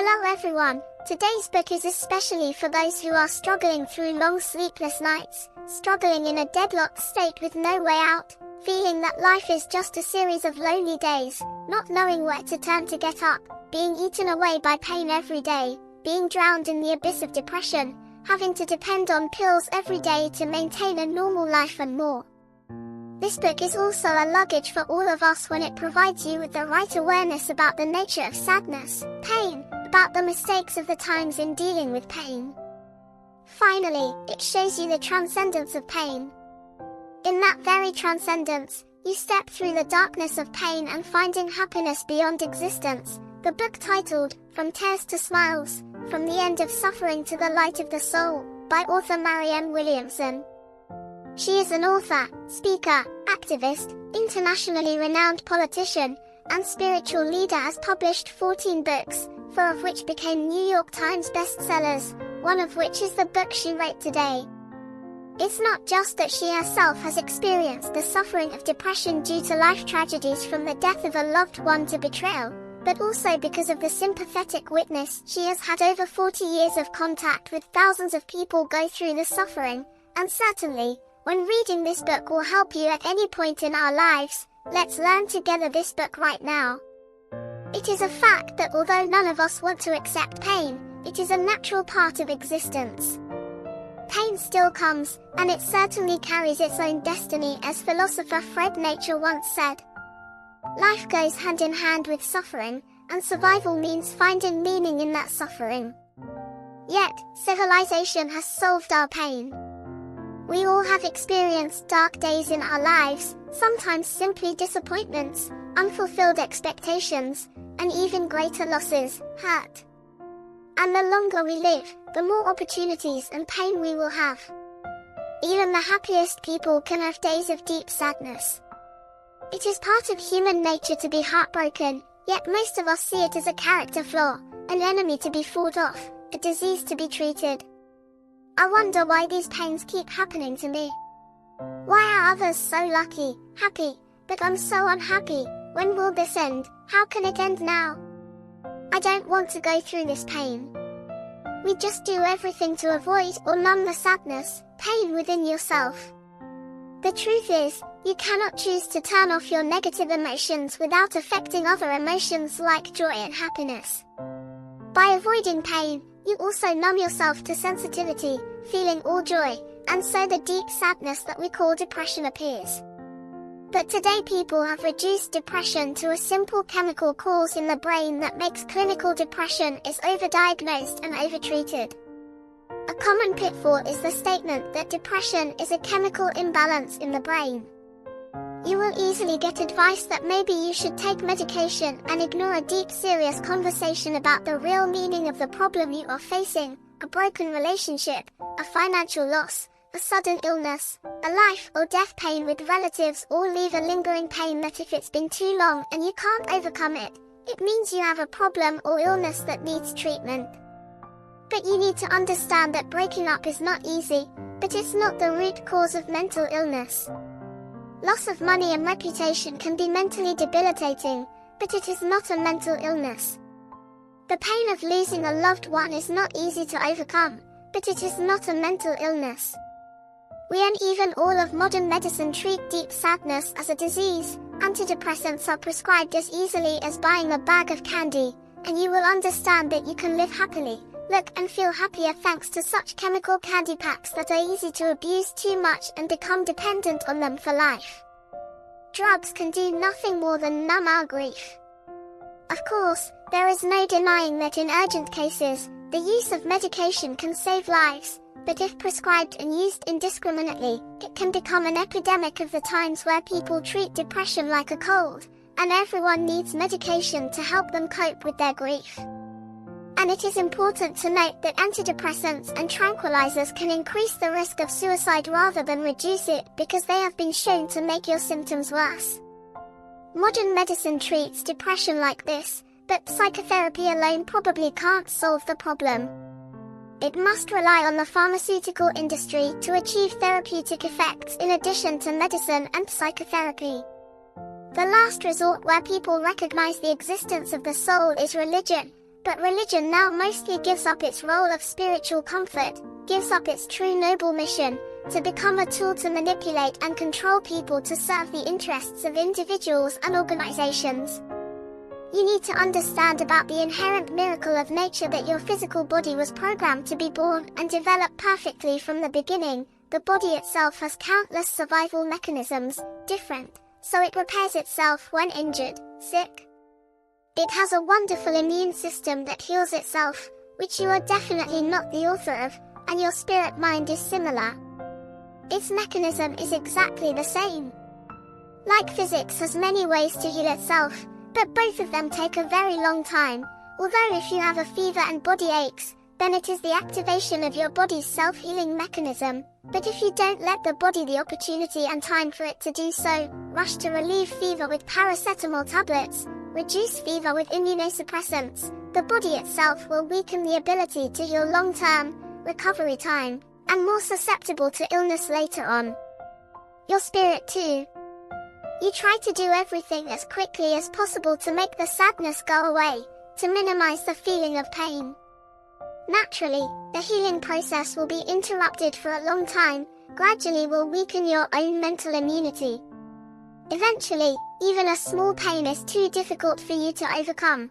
Hello everyone, today's book is especially for those who are struggling through long sleepless nights, struggling in a deadlocked state with no way out, feeling that life is just a series of lonely days, not knowing where to turn to get up, being eaten away by pain every day, being drowned in the abyss of depression, having to depend on pills every day to maintain a normal life and more. This book is also a luggage for all of us when it provides you with the right awareness about the nature of sadness, pain, about the mistakes of the times in dealing with pain. Finally, it shows you the transcendence of pain. In that very transcendence, you step through the darkness of pain and finding happiness beyond existence. The book titled, From Tears to Smiles, From the End of Suffering to the Light of the Soul, by author Marianne Williamson. She is an author, speaker, activist, internationally renowned politician, and spiritual leader, has published 14 books, 4 of which became New York Times bestsellers, one of which is the book she wrote today. It's not just that she herself has experienced the suffering of depression due to life tragedies from the death of a loved one to betrayal, but also because of the sympathetic witness she has had over 40 years of contact with thousands of people go through the suffering, and certainly, when reading this book will help you at any point in our lives. Let's learn together this book right now. It is a fact that although none of us want to accept pain, it is a natural part of existence. Pain still comes, and it certainly carries its own destiny, as philosopher Fred Nature once said. Life goes hand in hand with suffering, and survival means finding meaning in that suffering. Yet, civilization has solved our pain. We all have experienced dark days in our lives, sometimes simply disappointments, unfulfilled expectations, and even greater losses, hurt. And the longer we live, the more opportunities and pain we will have. Even the happiest people can have days of deep sadness. It is part of human nature to be heartbroken, yet most of us see it as a character flaw, an enemy to be fought off, a disease to be treated. I wonder why these pains keep happening to me. Why are others so lucky, happy, but I'm so unhappy? When will this end? How can it end now? I don't want to go through this pain. We just do everything to avoid or numb the sadness, pain within yourself. The truth is, you cannot choose to turn off your negative emotions without affecting other emotions like joy and happiness. By avoiding pain, you also numb yourself to sensitivity, feeling all joy, and so the deep sadness that we call depression appears. But today people have reduced depression to a simple chemical cause in the brain that makes clinical depression is overdiagnosed and overtreated. A common pitfall is the statement that depression is a chemical imbalance in the brain. You will easily get advice that maybe you should take medication and ignore a deep, serious conversation about the real meaning of the problem you are facing, a broken relationship, a financial loss, a sudden illness, a life or death pain with relatives, or leave a lingering pain that if it's been too long and you can't overcome it, it means you have a problem or illness that needs treatment. But you need to understand that breaking up is not easy, but it's not the root cause of mental illness. Loss of money and reputation can be mentally debilitating, but it is not a mental illness. The pain of losing a loved one is not easy to overcome, but it is not a mental illness. We and even all of modern medicine treat deep sadness as a disease. Antidepressants are prescribed as easily as buying a bag of candy, and you will understand that you can live happily, look and feel happier thanks to such chemical candy packs that are easy to abuse too much and become dependent on them for life. Drugs can do nothing more than numb our grief. Of course, there is no denying that in urgent cases, the use of medication can save lives, but if prescribed and used indiscriminately, it can become an epidemic of the times where people treat depression like a cold, and everyone needs medication to help them cope with their grief. And it is important to note that antidepressants and tranquilizers can increase the risk of suicide rather than reduce it, because they have been shown to make your symptoms worse. Modern medicine treats depression like this, but psychotherapy alone probably can't solve the problem. It must rely on the pharmaceutical industry to achieve therapeutic effects in addition to medicine and psychotherapy. The last resort where people recognize the existence of the soul is religion, But religion now mostly gives up its role of spiritual comfort, gives up its true noble mission, to become a tool to manipulate and control people to serve the interests of individuals and organizations. You need to understand about the inherent miracle of nature that your physical body was programmed to be born and develop perfectly from the beginning. The body itself has countless survival mechanisms, different, so it repairs itself when injured, sick. It has a wonderful immune system that heals itself, which you are definitely not the author of, and your spirit mind is similar. Its mechanism is exactly the same. Like physics has many ways to heal itself, but both of them take a very long time. Although if you have a fever and body aches, then it is the activation of your body's self-healing mechanism. But if you don't let the body the opportunity and time for it to do so, rush to relieve fever with paracetamol tablets, reduce fever with immunosuppressants, the body itself will weaken the ability to heal long-term, recovery time, and more susceptible to illness later on. Your spirit too. You try to do everything as quickly as possible to make the sadness go away, to minimize the feeling of pain. Naturally, the healing process will be interrupted for a long time, gradually will weaken your own mental immunity. Eventually, even a small pain is too difficult for you to overcome.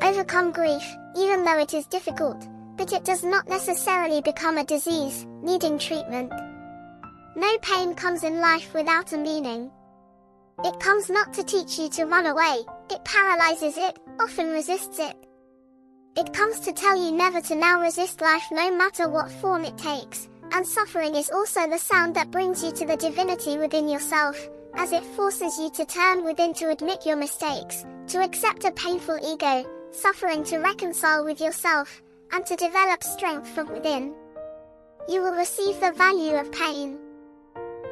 Overcome grief, even though it is difficult, but it does not necessarily become a disease, needing treatment. No pain comes in life without a meaning. It comes not to teach you to run away, it paralyzes it, often resists it. It comes to tell you never to now resist life no matter what form it takes, and suffering is also the sound that brings you to the divinity within yourself, as it forces you to turn within to admit your mistakes, to accept a painful ego, suffering to reconcile with yourself, and to develop strength from within. You will receive the value of pain.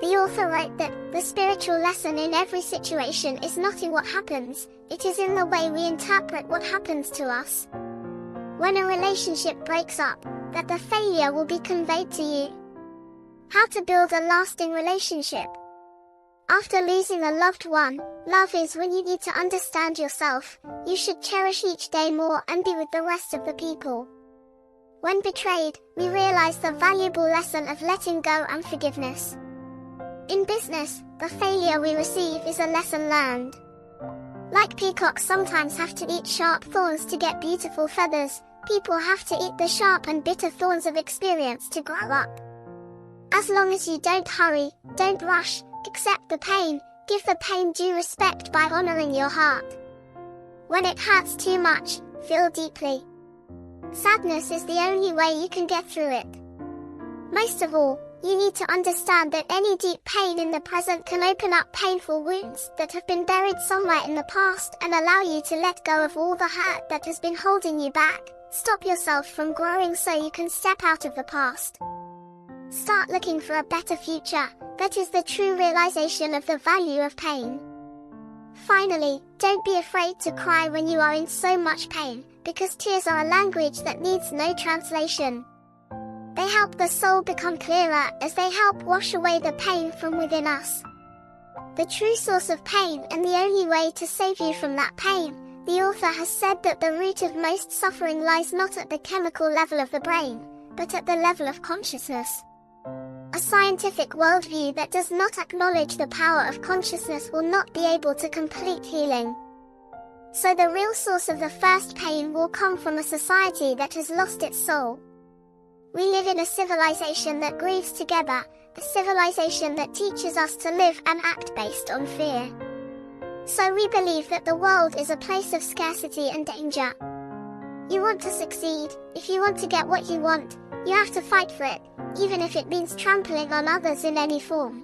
The author wrote that, the spiritual lesson in every situation is not in what happens, it is in the way we interpret what happens to us. When a relationship breaks up, that the failure will be conveyed to you. How to build a lasting relationship. After losing a loved one, love is when you need to understand yourself, you should cherish each day more and be with the rest of the people. When betrayed, we realize the valuable lesson of letting go and forgiveness. In business, the failure we receive is a lesson learned. Like peacocks sometimes have to eat sharp thorns to get beautiful feathers, people have to eat the sharp and bitter thorns of experience to grow up. As long as you don't hurry, don't rush, accept the pain, give the pain due respect by honoring your heart. When it hurts too much, feel deeply. Sadness is the only way you can get through it. Most of all, you need to understand that any deep pain in the present can open up painful wounds that have been buried somewhere in the past and allow you to let go of all the hurt that has been holding you back. Stop yourself from growing so you can step out of the past. Start looking for a better future, that is the true realization of the value of pain. Finally, don't be afraid to cry when you are in so much pain, because tears are a language that needs no translation. They help the soul become clearer as they help wash away the pain from within us. The true source of pain and the only way to save you from that pain, the author has said that the root of most suffering lies not at the chemical level of the brain, but at the level of consciousness. A scientific worldview that does not acknowledge the power of consciousness will not be able to complete healing. So the real source of the first pain will come from a society that has lost its soul. We live in a civilization that grieves together, a civilization that teaches us to live and act based on fear. So we believe that the world is a place of scarcity and danger. You want to succeed, if you want to get what you want, you have to fight for it, even if it means trampling on others in any form.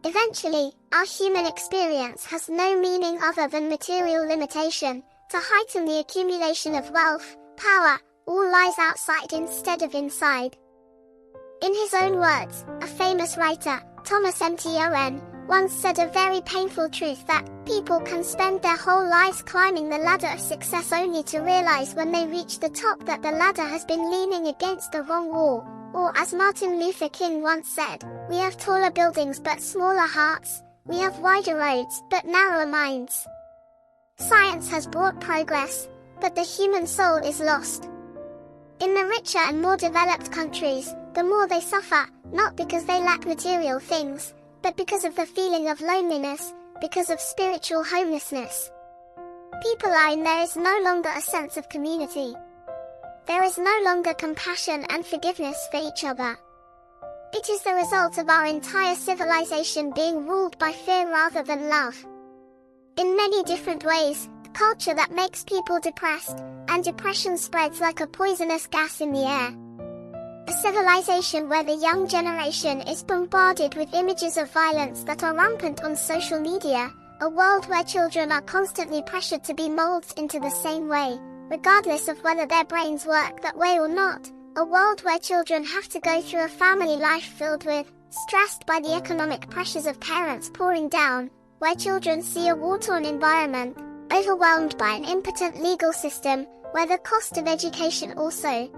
Eventually, our human experience has no meaning other than material limitation. To heighten the accumulation of wealth, power, all lies outside instead of inside. In his own words, a famous writer, Thomas Merton, once said a very painful truth that people can spend their whole lives climbing the ladder of success only to realize when they reach the top that the ladder has been leaning against the wrong wall. Or as Martin Luther King once said, we have taller buildings but smaller hearts, we have wider roads but narrower minds. Science has brought progress, but the human soul is lost. In the richer and more developed countries, the more they suffer, not because they lack material things, but because of the feeling of loneliness, because of spiritual homelessness. People are in there is no longer a sense of community. There is no longer compassion and forgiveness for each other. It is the result of our entire civilization being ruled by fear rather than love. In many different ways, the culture that makes people depressed, and depression spreads like a poisonous gas in the air. A civilization where the young generation is bombarded with images of violence that are rampant on social media, a world where children are constantly pressured to be molded into the same way, regardless of whether their brains work that way or not, a world where children have to go through a family life filled with, stressed by the economic pressures of parents pouring down, where children see a war-torn environment, overwhelmed by an impotent legal system, where the cost of education also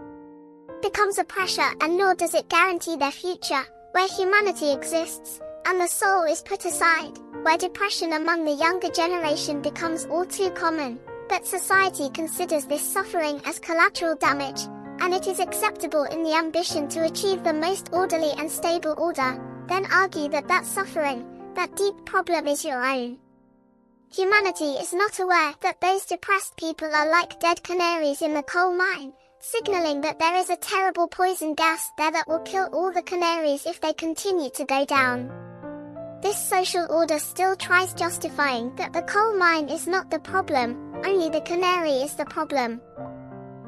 becomes a pressure and nor does it guarantee their future, where humanity exists, and the soul is put aside, where depression among the younger generation becomes all too common, but society considers this suffering as collateral damage, and it is acceptable in the ambition to achieve the most orderly and stable order, then argue that that suffering, that deep problem is your own. Humanity is not aware that those depressed people are like dead canaries in the coal mine, signaling that there is a terrible poison gas there that will kill all the canaries if they continue to go down. This social order still tries justifying that the coal mine is not the problem, only the canary is the problem.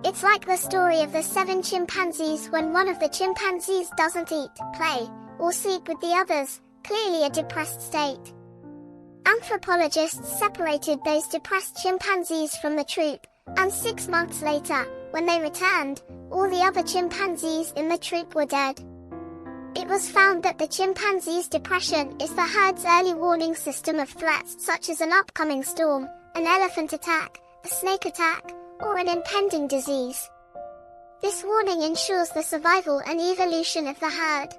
It's like the story of the 7 chimpanzees when one of the chimpanzees doesn't eat, play, or sleep with the others, clearly a depressed state. Anthropologists separated those depressed chimpanzees from the troop, and 6 months later, when they returned, all the other chimpanzees in the troop were dead. It was found that the chimpanzee's depression is the herd's early warning system of threats such as an upcoming storm, an elephant attack, a snake attack, or an impending disease. This warning ensures the survival and evolution of the herd.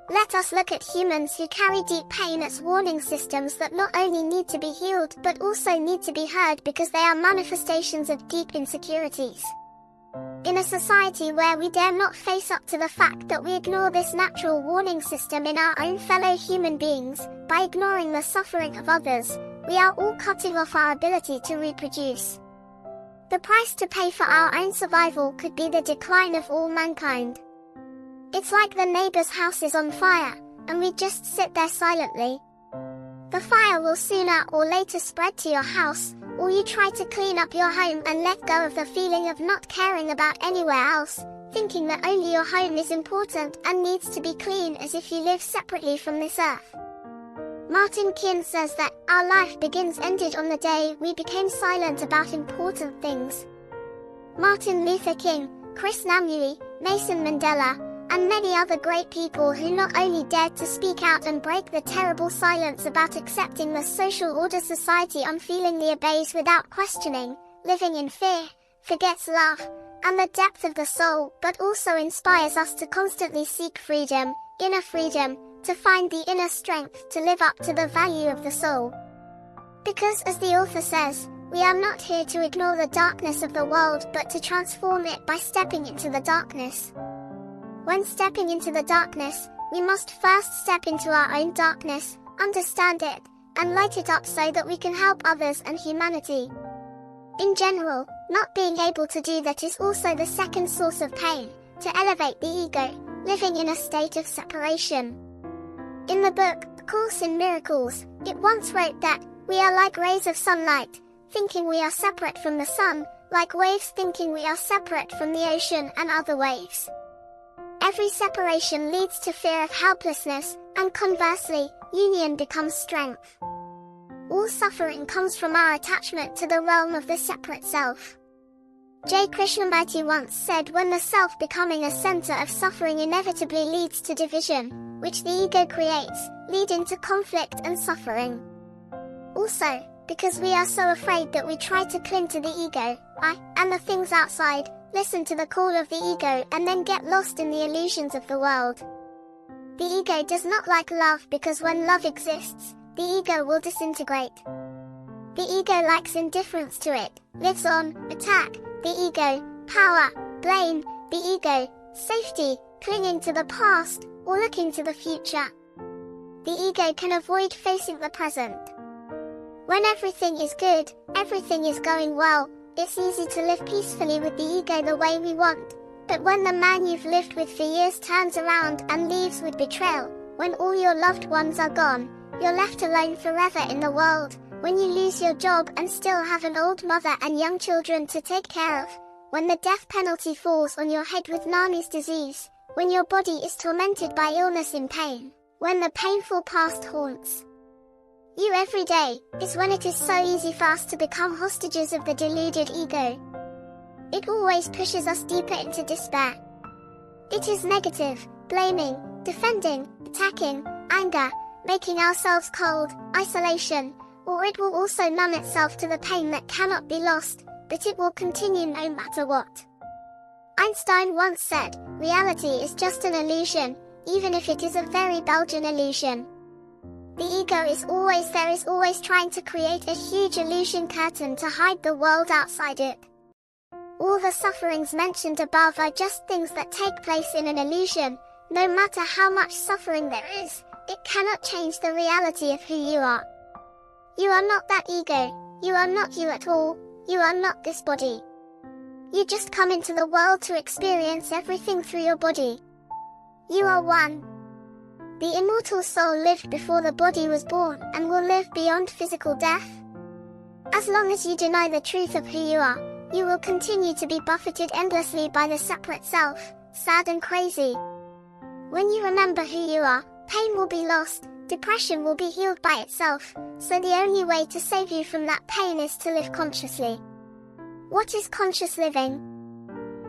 Let us look at humans who carry deep pain as warning systems that not only need to be healed but also need to be heard because they are manifestations of deep insecurities. In a society where we dare not face up to the fact that we ignore this natural warning system in our own fellow human beings, by ignoring the suffering of others, we are all cutting off our ability to reproduce. The price to pay for our own survival could be the decline of all mankind. It's like the neighbor's house is on fire, and we just sit there silently. The fire will sooner or later spread to your house, or you try to clean up your home and let go of the feeling of not caring about anywhere else, thinking that only your home is important and needs to be clean as if you live separately from this earth. Martin Kien says that our life ended on the day we became silent about important things. Martin Luther King, Chris Namui, Nelson Mandela, and many other great people who not only dared to speak out and break the terrible silence about accepting the social order society unfeelingly obeys without questioning, living in fear, forgets love, and the depth of the soul, but also inspires us to constantly seek freedom, inner freedom, to find the inner strength to live up to the value of the soul. Because as the author says, we are not here to ignore the darkness of the world but to transform it by stepping into the darkness. When stepping into the darkness, we must first step into our own darkness, understand it, and light it up so that we can help others and humanity. In general, not being able to do that is also the second source of pain, to elevate the ego, living in a state of separation. In the book, A Course in Miracles, it once wrote that, we are like rays of sunlight, thinking we are separate from the sun, like waves thinking we are separate from the ocean and other waves. Every separation leads to fear of helplessness, and conversely, union becomes strength. All suffering comes from our attachment to the realm of the separate self. J. Krishnamurti once said when the self becoming a center of suffering inevitably leads to division, which the ego creates, leading to conflict and suffering. Also, because we are so afraid that we try to cling to the ego, I, and the things outside, listen to the call of the ego and then get lost in the illusions of the world. The ego does not like love because when love exists, the ego will disintegrate. The ego likes indifference to it, lives on attack, the ego, power, blame, the ego, safety, clinging to the past, or looking to the future. The ego can avoid facing the present. When everything is good, everything is going well, it's easy to live peacefully with the ego the way we want. But when the man you've lived with for years turns around and leaves with betrayal, when all your loved ones are gone, you're left alone forever in the world, when you lose your job and still have an old mother and young children to take care of, when the death penalty falls on your head with Nani's disease, when your body is tormented by illness and pain, when the painful past haunts you every day, is when it is so easy for us to become hostages of the deluded ego. It always pushes us deeper into despair. It is negative, blaming, defending, attacking, anger, making ourselves cold, isolation, or it will also numb itself to the pain that cannot be lost, but it will continue no matter what. Einstein once said, reality is just an illusion, even if it is a very Belgian illusion. The ego is always trying to create a huge illusion curtain to hide the world outside it. All the sufferings mentioned above are just things that take place in an illusion. No matter how much suffering there is, it cannot change the reality of who you are. You are not that ego, you are not you at all, you are not this body. You just come into the world to experience everything through your body. You are one. The immortal soul lived before the body was born and will live beyond physical death. As long as you deny the truth of who you are, you will continue to be buffeted endlessly by the separate self, sad and crazy. When you remember who you are, pain will be lost, depression will be healed by itself, so the only way to save you from that pain is to live consciously. What is conscious living?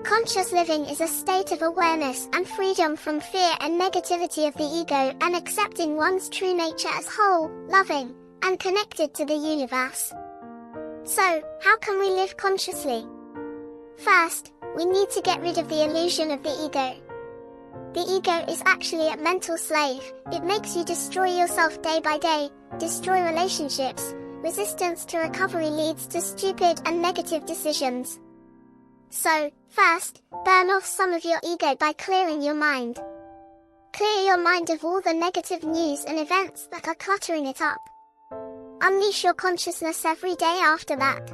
Conscious living is a state of awareness and freedom from fear and negativity of the ego and accepting one's true nature as whole, loving, and connected to the universe. So, how can we live consciously? First, we need to get rid of the illusion of the ego. The ego is actually a mental slave. It makes you destroy yourself day by day, destroy relationships. Resistance to recovery leads to stupid and negative decisions. So, first, burn off some of your ego by clearing your mind. Clear your mind of all the negative news and events that are cluttering it up. Unleash your consciousness every day after that.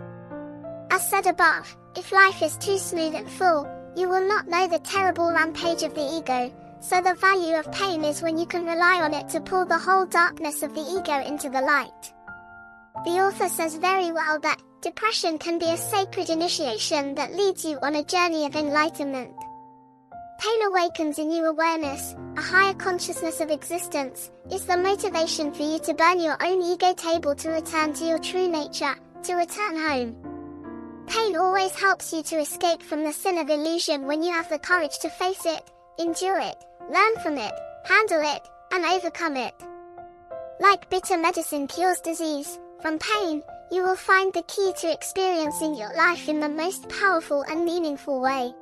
As said above, if life is too smooth and full, you will not know the terrible rampage of the ego, so the value of pain is when you can rely on it to pull the whole darkness of the ego into the light. The author says very well that depression can be a sacred initiation that leads you on a journey of enlightenment. Pain awakens in you awareness, a higher consciousness of existence, is the motivation for you to burn your own ego table to return to your true nature, to return home. Pain always helps you to escape from the sin of illusion when you have the courage to face it, endure it, learn from it, handle it, and overcome it. Like bitter medicine cures disease, from pain, you will find the key to experiencing your life in the most powerful and meaningful way.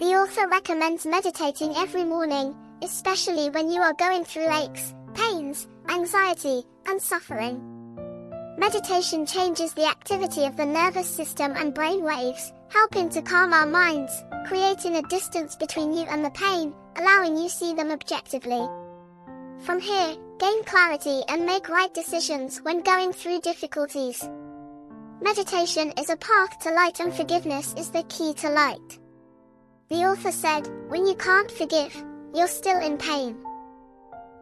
The author recommends meditating every morning, especially when you are going through aches, pains, anxiety, and suffering. Meditation changes the activity of the nervous system and brain waves, helping to calm our minds, creating a distance between you and the pain, allowing you to see them objectively. From here, gain clarity and make right decisions when going through difficulties. Meditation is a path to light and forgiveness is the key to light. The author said, when you can't forgive, you're still in pain.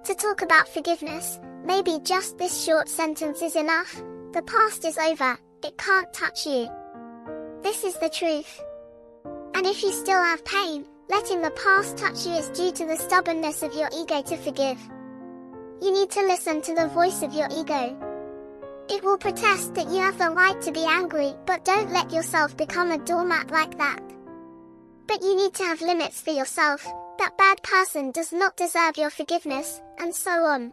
To talk about forgiveness, maybe just this short sentence is enough. The past is over, it can't touch you. This is the truth. And if you still have pain, letting the past touch you is due to the stubbornness of your ego to forgive. You need to listen to the voice of your ego. It will protest that you have the right to be angry, but don't let yourself become a doormat like that. But you need to have limits for yourself. That bad person does not deserve your forgiveness, and so on.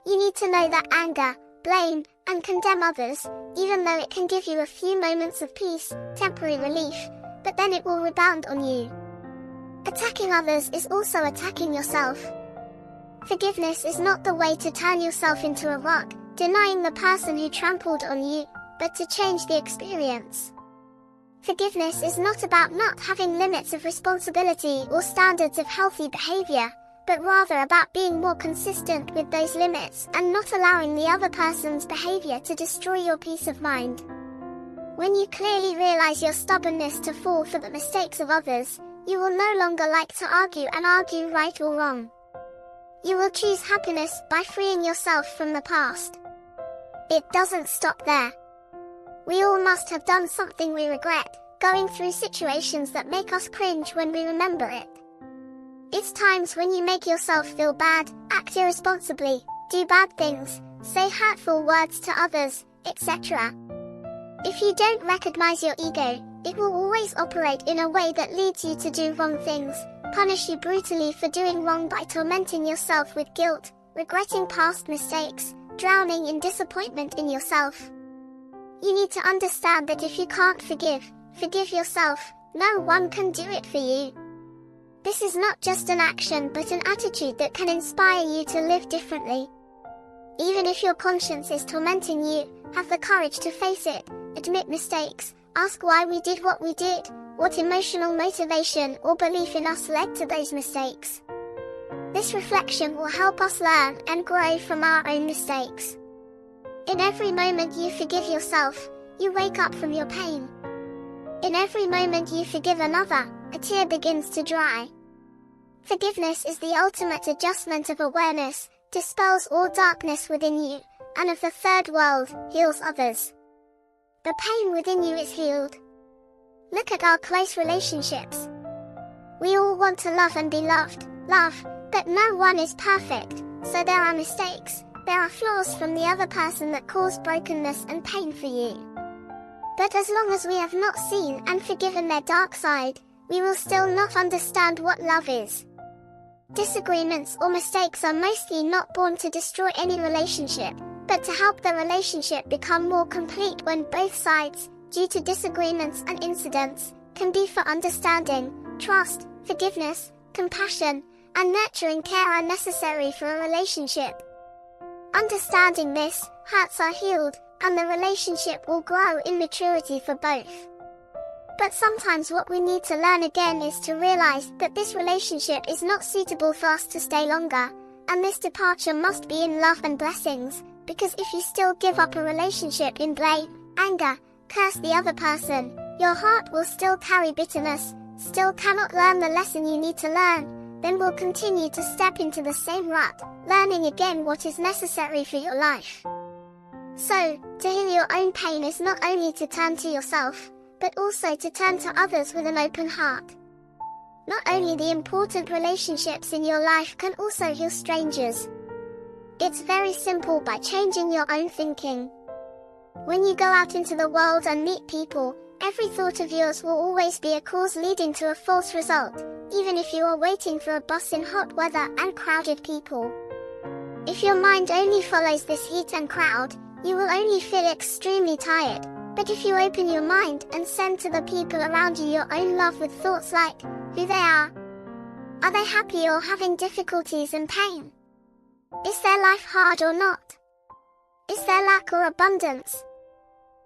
You need to know that anger, blame, and condemn others, even though it can give you a few moments of peace, temporary relief, but then it will rebound on you. Attacking others is also attacking yourself. Forgiveness is not the way to turn yourself into a rock, denying the person who trampled on you, but to change the experience. Forgiveness is not about not having limits of responsibility or standards of healthy behavior, but rather about being more consistent with those limits and not allowing the other person's behavior to destroy your peace of mind. When you clearly realize your stubbornness to fall for the mistakes of others, you will no longer like to argue right or wrong. You will choose happiness by freeing yourself from the past. It doesn't stop there. We all must have done something we regret, going through situations that make us cringe when we remember it. It's times when you make yourself feel bad, act irresponsibly, do bad things, say hurtful words to others, etc. If you don't recognize your ego, it will always operate in a way that leads you to do wrong things, punish you brutally for doing wrong by tormenting yourself with guilt, regretting past mistakes, drowning in disappointment in yourself. You need to understand that if you can't forgive yourself, no one can do it for you. This is not just an action but an attitude that can inspire you to live differently. Even if your conscience is tormenting you, have the courage to face it, admit mistakes, ask why we did what we did, what emotional motivation or belief in us led to those mistakes. This reflection will help us learn and grow from our own mistakes. In every moment you forgive yourself, you wake up from your pain. In every moment you forgive another, a tear begins to dry. Forgiveness is the ultimate adjustment of awareness, dispels all darkness within you, and of the third world, heals others. The pain within you is healed. Look at our close relationships. We all want to love and be loved, but no one is perfect, so there are mistakes, there are flaws from the other person that cause brokenness and pain for you. But as long as we have not seen and forgiven their dark side, we will still not understand what love is. Disagreements or mistakes are mostly not born to destroy any relationship, but to help the relationship become more complete when both sides, due to disagreements and incidents, can be for understanding, trust, forgiveness, compassion, and nurturing care are necessary for a relationship. Understanding this, hearts are healed, and the relationship will grow in maturity for both. But sometimes what we need to learn again is to realize that this relationship is not suitable for us to stay longer, and this departure must be in love and blessings, because if you still give up a relationship in blame, anger, curse the other person, your heart will still carry bitterness, still cannot learn the lesson you need to learn, then will continue to step into the same rut, learning again what is necessary for your life. So, to heal your own pain is not only to turn to yourself, but also to turn to others with an open heart. Not only the important relationships in your life can also heal strangers. It's very simple by changing your own thinking. When you go out into the world and meet people, every thought of yours will always be a cause leading to a false result, even if you are waiting for a bus in hot weather and crowded people. If your mind only follows this heat and crowd, you will only feel extremely tired. But if you open your mind and send to the people around you your own love with thoughts like, who they are they happy or having difficulties and pain? Is their life hard or not? Is there lack or abundance?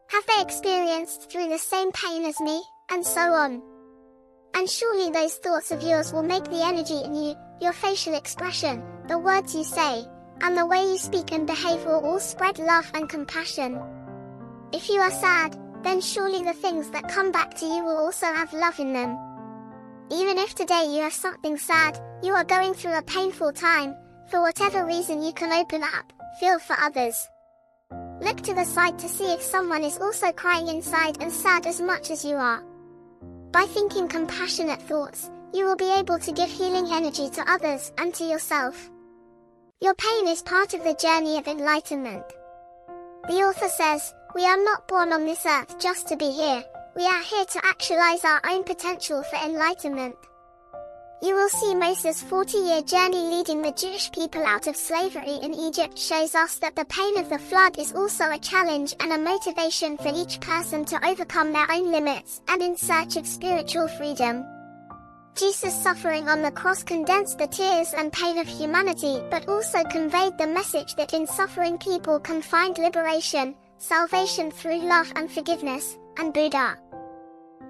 Have they experienced through the same pain as me, and so on? And surely those thoughts of yours will make the energy in you, your facial expression, the words you say, and the way you speak and behave will all spread love and compassion. If you are sad, then surely the things that come back to you will also have love in them. Even if today you have something sad, you are going through a painful time, for whatever reason you can open up, feel for others. Look to the side to see if someone is also crying inside and sad as much as you are. By thinking compassionate thoughts, you will be able to give healing energy to others and to yourself. Your pain is part of the journey of enlightenment. The author says, we are not born on this earth just to be here, we are here to actualize our own potential for enlightenment. You will see Moses' 40-year journey leading the Jewish people out of slavery in Egypt shows us that the pain of the flood is also a challenge and a motivation for each person to overcome their own limits and in search of spiritual freedom. Jesus' suffering on the cross condensed the tears and pain of humanity, but also conveyed the message that in suffering people can find liberation, salvation through love and forgiveness, and Buddha.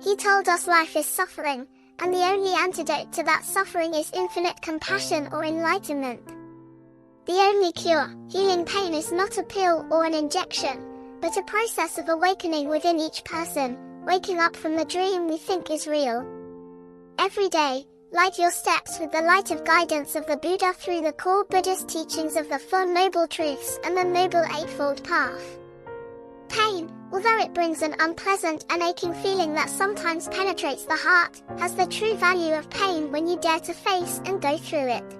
He told us life is suffering, and the only antidote to that suffering is infinite compassion or enlightenment. The only cure, healing pain, is not a pill or an injection, but a process of awakening within each person, waking up from the dream we think is real. Every day, light your steps with the light of guidance of the Buddha through the core Buddhist teachings of the Four Noble Truths and the Noble Eightfold Path. Pain, although it brings an unpleasant and aching feeling that sometimes penetrates the heart, has the true value of pain when you dare to face and go through it.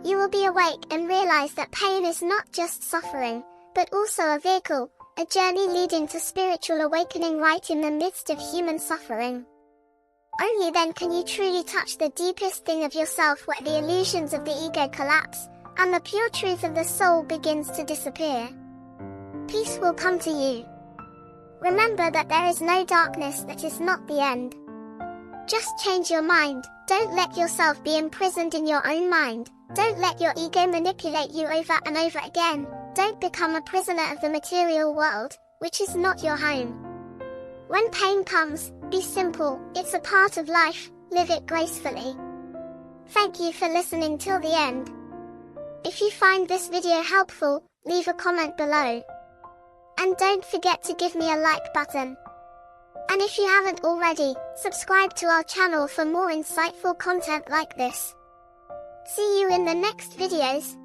You will be awake and realize that pain is not just suffering, but also a vehicle, a journey leading to spiritual awakening right in the midst of human suffering. Only then can you truly touch the deepest thing of yourself, where the illusions of the ego collapse, and the pure truth of the soul begins to disappear. Peace will come to you. Remember that there is no darkness that is not the end. Just change your mind, don't let yourself be imprisoned in your own mind, don't let your ego manipulate you over and over again, don't become a prisoner of the material world, which is not your home. When pain comes, be simple, it's a part of life, live it gracefully. Thank you for listening till the end. If you find this video helpful, leave a comment below. And don't forget to give me a like button. And if you haven't already, subscribe to our channel for more insightful content like this. See you in the next videos.